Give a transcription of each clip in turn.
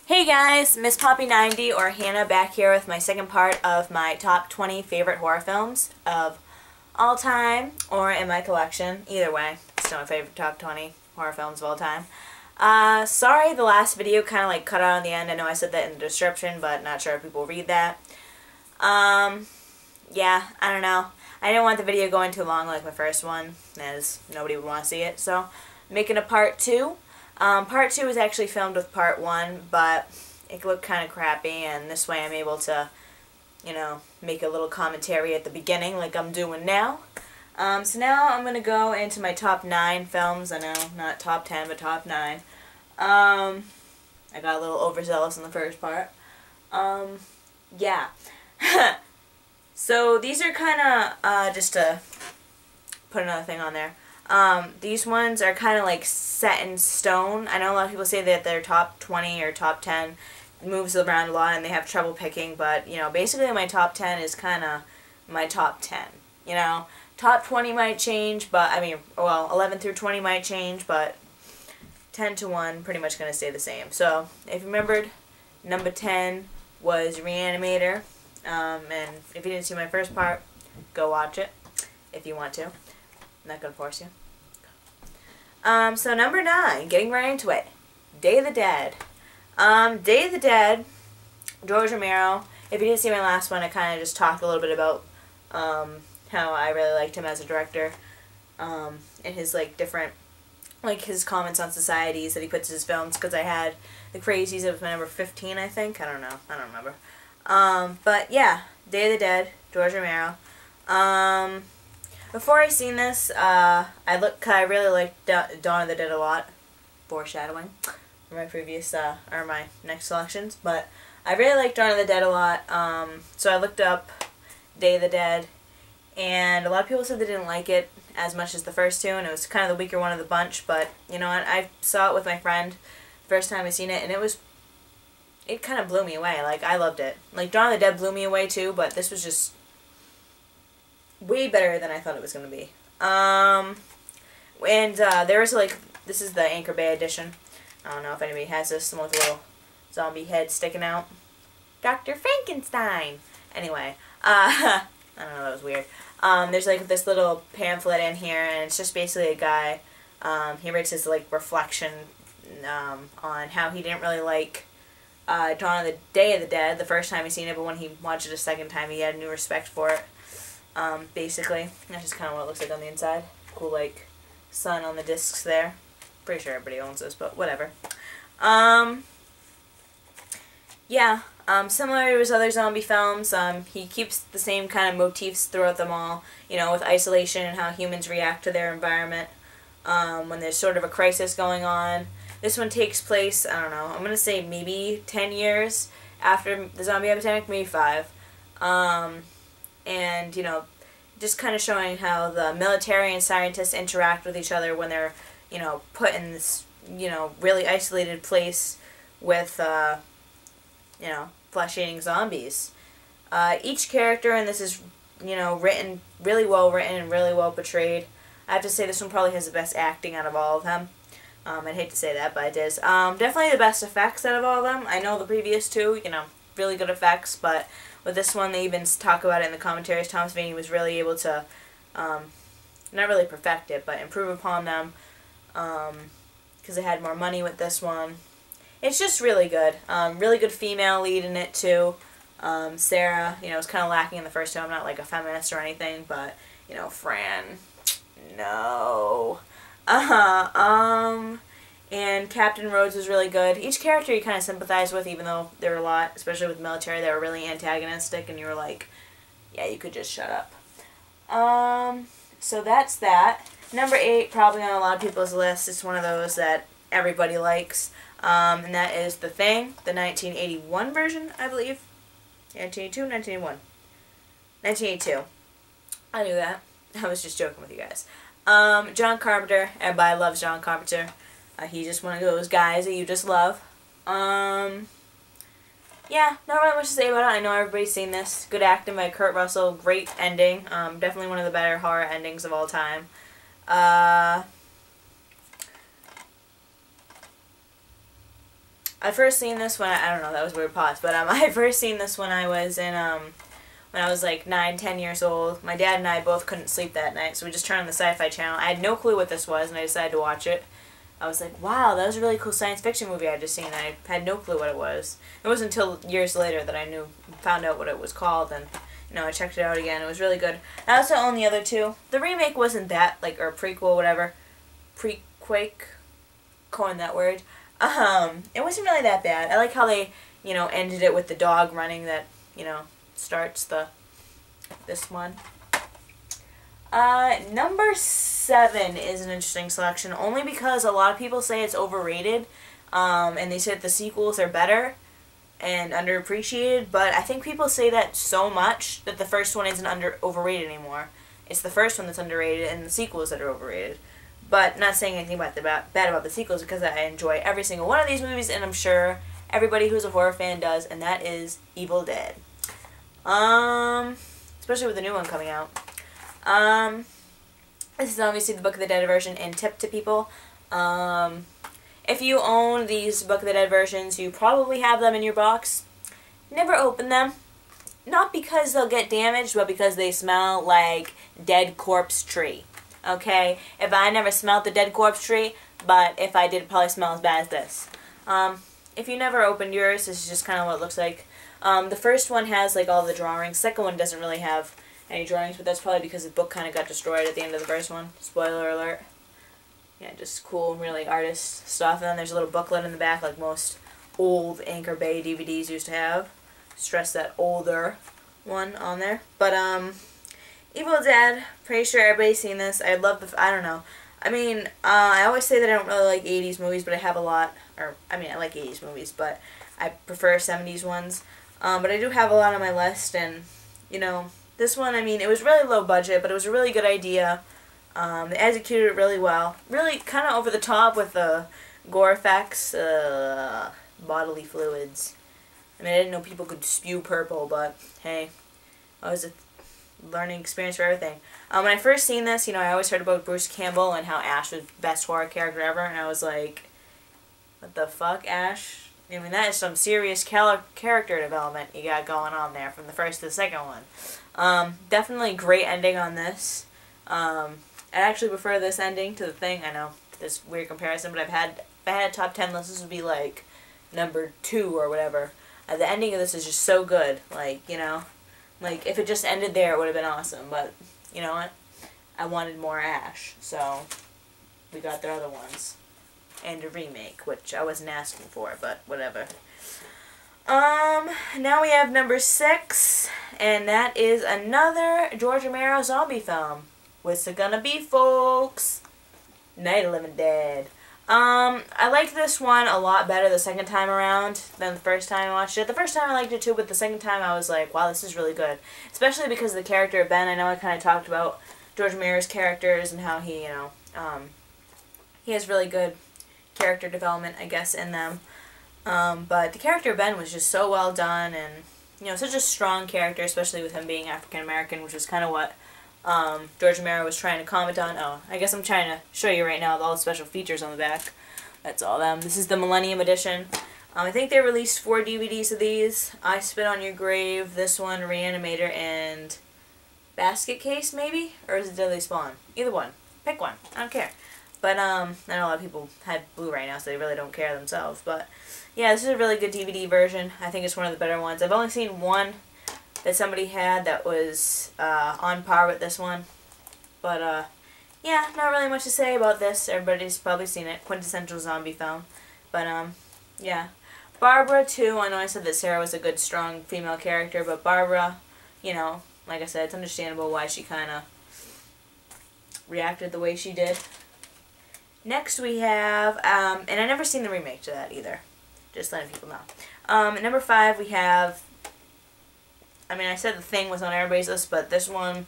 Hey guys, Miss Poppy90 or Hannah back here with my second part of my top 20 favorite horror films of all time or in my collection. Either way, still my favorite top 20 horror films of all time. Sorry the last video kind of like cut out on the end. I know I said that in the description, but not sure if people read that. Yeah, I don't know. I didn't want the video going too long like my first one, as nobody would want to see it, so I'm making a part 2. Part 2 is actually filmed with part 1, but it looked kind of crappy, and this way I'm able to, make a little commentary at the beginning like I'm doing now. So now I'm going to go into my top 9 films. I know, not top 10, but top 9. I got a little overzealous in the first part. Yeah. So these are kind of, just to put another thing on there. These ones are kind of like set in stone. I know a lot of people say that their top 20 or top 10 moves around a lot and they have trouble picking, but, basically my top 10 is kind of my top 10, Top 20 might change, but, 11 through 20 might change, but 10 to 1 pretty much going to stay the same. So, if you remembered, number 10 was Reanimator, and if you didn't see my first part, go watch it if you want to. I'm not going to force you. So number 9, getting right into it, Day of the Dead. Day of the Dead, George Romero. If you didn't see my last one, I kind of just talked a little bit about how I really liked him as a director, and his different, his comments on societies that he puts in his films, because I had The Crazies of number 15, I think. I don't know. I don't remember. But yeah, Day of the Dead, George Romero. Before I seen this, I really liked Dawn of the Dead a lot. Foreshadowing for my previous, or my next selections. But I really liked Dawn of the Dead a lot, so I looked up Day of the Dead, and a lot of people said they didn't like it as much as the first two, and it was kind of the weaker one of the bunch, but, you know what, I saw it with my friend the first time I seen it, and it kind of blew me away. I loved it. Dawn of the Dead blew me away too, but this was just way better than I thought it was going to be. There was this is the Anchor Bay edition. I don't know if anybody has this, the one with a little zombie head sticking out. Dr. Frankenstein! Anyway, I don't know, that was weird. There's this little pamphlet in here, and it's just basically a guy, he writes his reflection on how he didn't really like Dawn of the Day of the Dead the first time he seen it, but when he watched it a second time he had a new respect for it. Basically, that's just kind of what it looks like on the inside. Cool, sun on the discs there. Pretty sure everybody owns this, but whatever. Yeah, similar to his other zombie films, he keeps the same kind of motifs throughout them all, with isolation and how humans react to their environment, when there's sort of a crisis going on. This one takes place, I don't know, I'm going to say maybe 10 years after the zombie epidemic, maybe 5. And, just kind of showing how the military and scientists interact with each other when they're, put in this, really isolated place with, flesh-eating zombies. Each character in this is, written, really well written and really well portrayed. I have to say this one probably has the best acting out of all of them. I'd hate to say that, but it is. Definitely the best effects out of all of them. I know the previous two, really good effects, but with this one, they even talk about it in the commentaries. Tom Savini was really able to, not really perfect it, but improve upon them, because they had more money with this one. It's just really good. Really good female lead in it, too. Sarah, was kind of lacking in the first two. I'm not, a feminist or anything, but, Fran, no. And Captain Rhodes was really good. Each character you kind of sympathize with, even though there were a lot, especially with the military, that were really antagonistic, and you were like, yeah, you could just shut up. So that's that. Number 8, probably on a lot of people's list, it's one of those that everybody likes, and that is The Thing, the 1981 version, I believe. 1982, 1981. 1982. I knew that. I was just joking with you guys. John Carpenter. Everybody loves John Carpenter. He's just one of those guys that you just love. Yeah, not really much to say about it. I know everybody's seen this. Good acting by Kurt Russell. Great ending. Definitely one of the better horror endings of all time. I first seen this when I don't know, that was a weird pause, but I first seen this when I was in when I was like 9, 10 years old. My dad and I both couldn't sleep that night, so we just turned on the Sci-Fi Channel. I had no clue what this was, and I decided to watch it. I was like, wow, that was a really cool science fiction movie I just seen. I had no clue what it was. It wasn't until years later that I found out what it was called, and I checked it out again. It was really good. I also own the other two. The remake wasn't that, like, or prequel, whatever. Pre-Quake, coin that word. It wasn't really that bad. I like how they, ended it with the dog running that, starts this one. Number 7 is an interesting selection, only because a lot of people say it's overrated, and they say that the sequels are better and underappreciated, but I think people say that so much that the first one isn't overrated anymore. It's the first one that's underrated and the sequels that are overrated. But not saying anything bad about the sequels, because I enjoy every single one of these movies, and I'm sure everybody who's a horror fan does, and that is Evil Dead. Especially with the new one coming out. This is obviously the Book of the Dead version, and tip to people, if you own these Book of the Dead versions, you probably have them in your box. Never open them. Not because they'll get damaged, but because they smell like dead corpse tree. Okay? If I never smelled the dead corpse tree, but if I did, it'd probably smell as bad as this. If you never opened yours, this is just kind of what it looks like. The first one has like all the drawings. Second one doesn't really have any drawings, but that's probably because the book kind of got destroyed at the end of the first one. Spoiler alert. Yeah, just cool, really artist stuff. And then there's a little booklet in the back, like most old Anchor Bay DVDs used to have. Stress that older one on there. But, Evil Dead, pretty sure everybody's seen this. I love I don't know. I mean, I always say that I don't really like 80s movies, but I have a lot. I like 80s movies, but I prefer 70s ones. But I do have a lot on my list, and, this one, it was really low budget, but it was a really good idea. They executed it really well. Really kind of over the top with the gore effects, bodily fluids. I didn't know people could spew purple, but hey, it was a learning experience for everything. When I first seen this, I always heard about Bruce Campbell and how Ash was the best horror character ever, and I was like, what the fuck, Ash? That is some serious character development you got going on there from the first to the second one. Definitely great ending on this. I actually prefer this ending to the thing. I know, this weird comparison, but if I had a top 10 list, this would be like number 2 or whatever. The ending of this is just so good. Like, like if it just ended there, it would have been awesome. But, you know what? I wanted more Ash, so we got their other ones. And a remake, which I wasn't asking for, but whatever. Now we have number 6, and that is another George Romero zombie film. What's it gonna be, folks? Night of the Living Dead. I liked this one a lot better the second time around than the first time I watched it. The first time I liked it too, but the second time I was like, wow, this is really good. Especially because of the character of Ben. I know I kind of talked about George Romero's characters and how he, he has really good character development, I guess, in them. But the character of Ben was just so well done, and, such a strong character, especially with him being African-American, which is kind of what George Romero was trying to comment on. Oh, I guess I'm trying to show you right now all the special features on the back. That's all them. This is the Millennium Edition. I think they released 4 DVDs of these. I Spit on Your Grave, this one, Reanimator, and Basket Case, maybe? Or is it Deadly Spawn? Either one. Pick one. I don't care. But, I know a lot of people have Blu-ray now, so they really don't care themselves. But, yeah, this is a really good DVD version. I think it's one of the better ones. I've only seen one that somebody had that was on par with this one. But, yeah, not really much to say about this. Everybody's probably seen it. Quintessential zombie film. But, yeah. Barbara, too. I know I said that Sarah was a good, strong female character, but Barbara, like I said, it's understandable why she kind of reacted the way she did. Next we have, and I never seen the remake to that either. Just letting people know. Number 5 we have, I said The Thing was on everybody's list, but this one,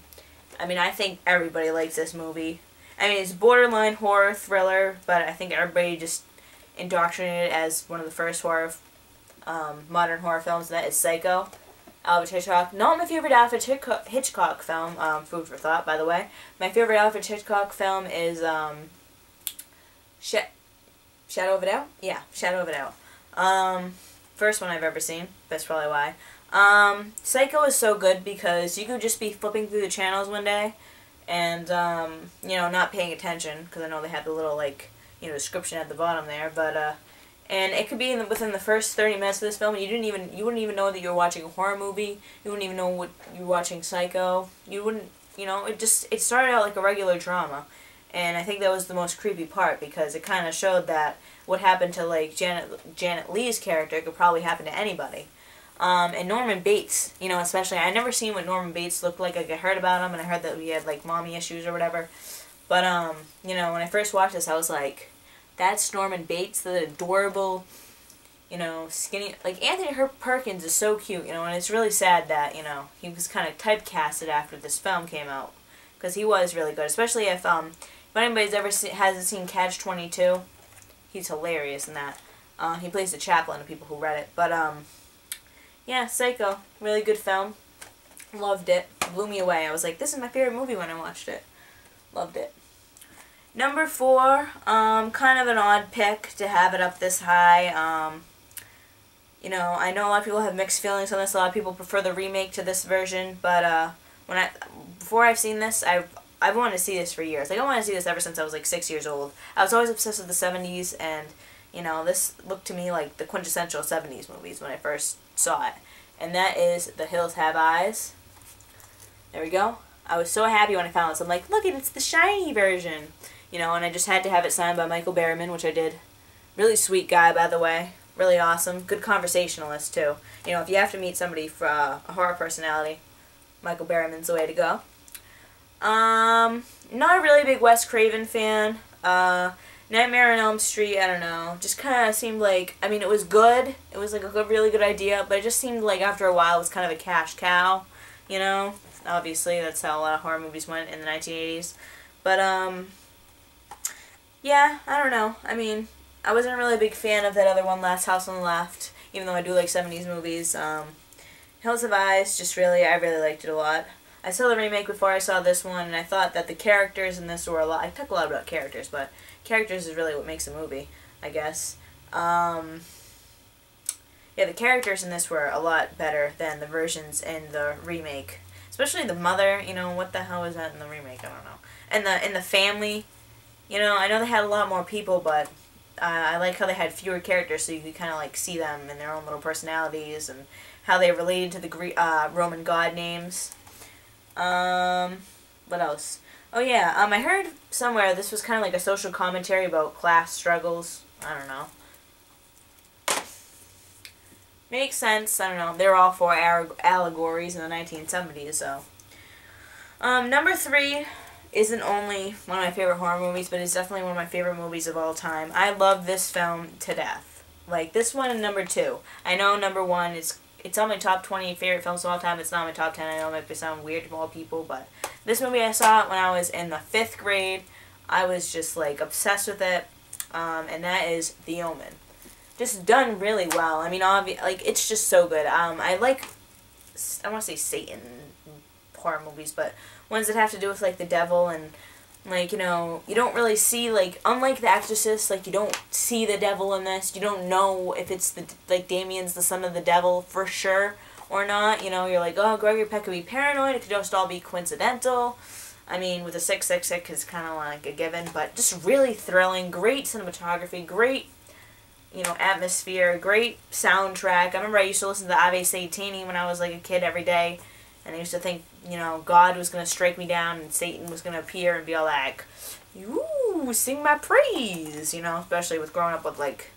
I think everybody likes this movie. It's borderline horror thriller, but I think everybody just indoctrinated it as one of the first modern horror films, and that is Psycho. Alfred Hitchcock. Not my favorite Alfred Hitchcock film, food for thought, by the way. My favorite Alfred Hitchcock film is, Shadow of a Doubt? Yeah, Shadow of a Doubt. First one I've ever seen. That's probably why. Psycho is so good because you could just be flipping through the channels one day and, you know, not paying attention, because I know they have the little, like, you know, description at the bottom there, but, and it could be within the first 30 minutes of this film, and you wouldn't even know that you were watching a horror movie. You wouldn't even know what you were watching Psycho. You wouldn't, you know, it started out like a regular drama, and I think that was the most creepy part, because it kind of showed that what happened to, like, Janet Leigh's character could probably happen to anybody. And Norman Bates, you know, especially, I never seen what Norman Bates looked like. Like, I heard about him, and I heard that he had, like, mommy issues or whatever. But, you know, when I first watched this, I was like, that's Norman Bates, the adorable, you know, skinny, like, Anthony Perkins is so cute, you know, and it's really sad that, you know, he was kind of typecasted after this film came out, because he was really good, especially if anybody's ever hasn't seen Catch-22, he's hilarious in that. He plays the chaplain to people who read it, but, yeah, Psycho, really good film, loved it, blew me away. I was like, this is my favorite movie when I watched it, loved it. Number 4, kind of an odd pick to have it up this high. You know, I know a lot of people have mixed feelings on this. A lot of people prefer the remake to this version, but before I've seen this, I've wanted to see this for years. Like, I wanted to see this ever since I was like 6 years old. I was always obsessed with the 70s, and you know, this looked to me like the quintessential 70s movies when I first saw it. And that is The Hills Have Eyes. There we go. I was so happy when I found this. I'm like, look, it's the shiny version. You know, and I just had to have it signed by Michael Berryman, which I did. Really sweet guy, by the way. Really awesome. Good conversationalist, too. You know, if you have to meet somebody for a horror personality, Michael Berryman's the way to go. Not a really big Wes Craven fan. Nightmare on Elm Street, I don't know. Just kind of seemed like, I mean, it was good. It was like a really good idea, but it just seemed like after a while it was kind of a cash cow, you know? Obviously, that's how a lot of horror movies went in the 1980s. But, yeah, I don't know. I mean, I wasn't really a big fan of that other one, Last House on the Left, even though I do like 70s movies. Hills Have Eyes, I really liked it a lot. I saw the remake before I saw this one, and I thought that the characters in this were I talk a lot about characters, but characters is really what makes a movie, I guess. Yeah, the characters in this were a lot better than the versions in the remake. Especially the mother, you know, what the hell is that in the remake? I don't know. And the family, you know, I know they had a lot more people, but I like how they had fewer characters, so you could kind of like see them in their own little personalities and how they related to the Roman god names. What else? Oh yeah, I heard somewhere this was kind of like a social commentary about class struggles. I don't know. Makes sense. I don't know. They were all for allegories in the 1970s, so. Number 3 isn't only one of my favorite horror movies, but it's definitely one of my favorite movies of all time. I love this film to death. Like, this one and number 2. I know number 1, it's on my top 20 favorite films of all time. It's not my top 10. I know it might sound weird to all people, but this movie I saw it when I was in the 5th grade. I was just, like, obsessed with it, and that is The Omen. Just done really well. I mean, like, it's just so good. I want to say Satan horror movies, but ones that have to do with, like, the devil and, like, you know, you don't really see, like, unlike The Exorcist, like, you don't see the devil in this. You don't know if it's, like, Damien's the son of the devil for sure or not. You know, you're like, oh, Gregory Peck could be paranoid. It could just all be coincidental. I mean, with the 666, it's kind of like a given, but just really thrilling. Great cinematography. Great, you know, atmosphere. Great soundtrack. I remember I used to listen to Ave Satani when I was, like, a kid every day. And I used to think, you know, God was going to strike me down and Satan was going to appear and be all like, ooh, sing my praise, you know, especially with growing up with, like,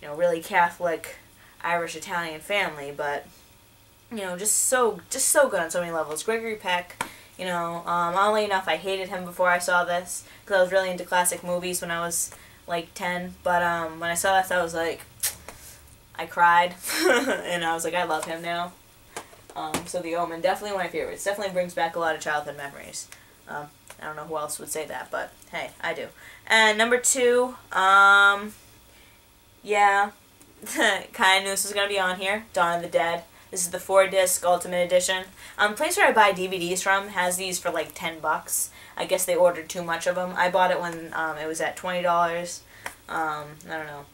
you know, really Catholic, Irish-Italian family, but, you know, just so good on so many levels. Gregory Peck, you know, oddly enough, I hated him before I saw this, because I was really into classic movies when I was, like, 10, but, when I saw this, I was like, I cried, and I was like, I love him now. So The Omen, definitely one of my favorites. Definitely brings back a lot of childhood memories. I don't know who else would say that, but hey, I do. And number 2, yeah, kind of knew this was going to be on here, Dawn of the Dead. This is the 4-disc Ultimate Edition. The place where I buy DVDs from has these for like $10. I guess they ordered too much of them. I bought it when it was at $20. I don't know.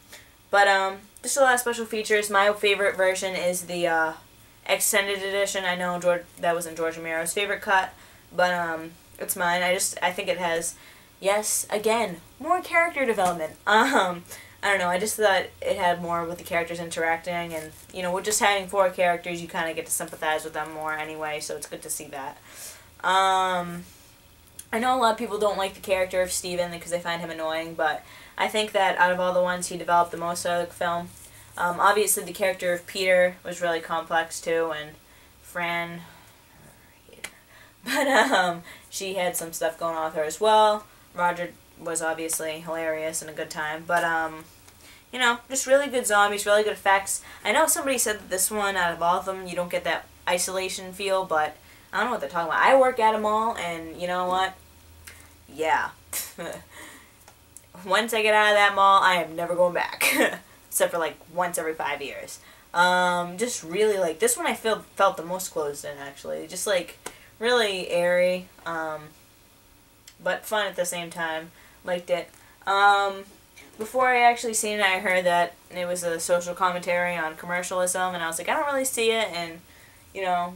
But just a lot of special features. My favorite version is the extended edition. I know that wasn't George Romero's favorite cut, but it's mine. I think it has, yes, again, more character development. I don't know, I just thought it had more with the characters interacting, and, you know, with just having 4 characters, you kind of get to sympathize with them more anyway, so it's good to see that. I know a lot of people don't like the character of Steven because they find him annoying, but I think that out of all the ones, he developed the most out of the film. Obviously, the character of Peter was really complex, too, and Fran, but she had some stuff going on with her as well. Roger was obviously hilarious and a good time, but you know, just really good zombies, really good effects. I know somebody said that this one, out of all of them, you don't get that isolation feel, but I don't know what they're talking about. I work at a mall, and you know what? Yeah. Once I get out of that mall, I am never going back. Except for like once every 5 years. Just really like, this one I felt the most closed in, actually. Just like really airy, but fun at the same time. Liked it. Before I actually seen it, I heard that it was a social commentary on commercialism, and I was like, I don't really see it, and, you know,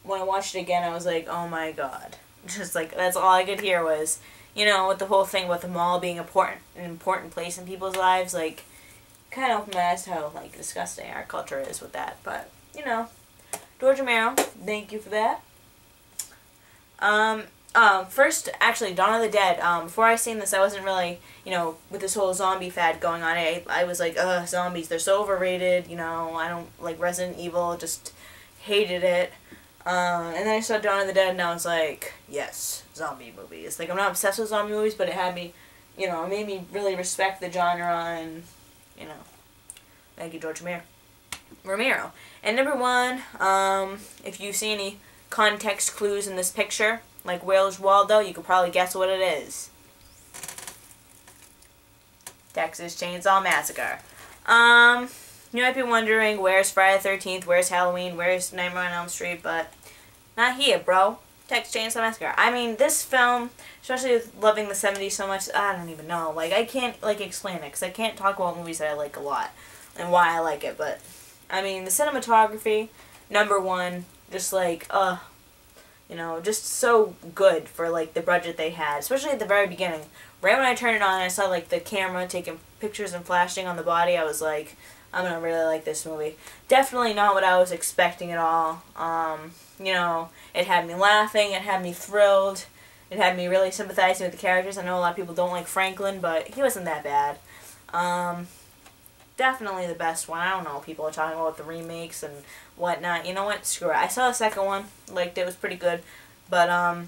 when I watched it again, I was like, oh my god. Just like, that's all I could hear was, you know, with the whole thing with the mall being an important place in people's lives, like, kind of opened my eyes to how, like, disgusting our culture is with that, but, you know, George Romero, thank you for that. First, actually, Dawn of the Dead. Before I seen this, I wasn't really, you know, with this whole zombie fad going on, I was like, ugh, zombies, they're so overrated, you know, I don't like Resident Evil, just hated it. And then I saw Dawn of the Dead, and I was like, yes, zombie movies. Like, I'm not obsessed with zombie movies, but it had me, you know, it made me really respect the genre, and, you know, thank you, George Romero. And number 1, if you see any context clues in this picture, like Where's Waldo, you could probably guess what it is. Texas Chainsaw Massacre. You might be wondering, where's Friday the 13th, where's Halloween, where's Nightmare on Elm Street, but not here, bro. Texas Chainsaw Massacre. I mean, this film, especially with loving the 70s so much, I don't even know. Like, I can't, like, explain it, because I can't talk about movies that I like a lot, and why I like it, but, I mean, the cinematography, number 1, just like, you know, just so good for, like, the budget they had, especially at the very beginning. Right when I turned it on, I saw, like, the camera taking pictures and flashing on the body. I was like, I'm gonna really like this movie. Definitely not what I was expecting at all. You know, it had me laughing, it had me thrilled, it had me really sympathizing with the characters. I know a lot of people don't like Franklin, but he wasn't that bad. Definitely the best one. I don't know, people are talking about the remakes and whatnot. You know what? Screw it. I saw the second one, liked it, was pretty good. But,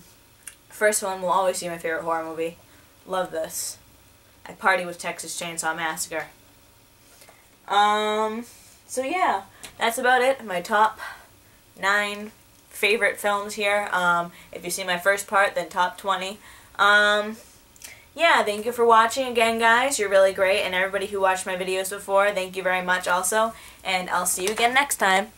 first one will always be my favorite horror movie. Love this. I party with Texas Chainsaw Massacre. So yeah, that's about it. My top 9 favorite films here. If you see my first part, then top 20. Yeah, thank you for watching again, guys. You're really great. And everybody who watched my videos before, thank you very much also. And I'll see you again next time.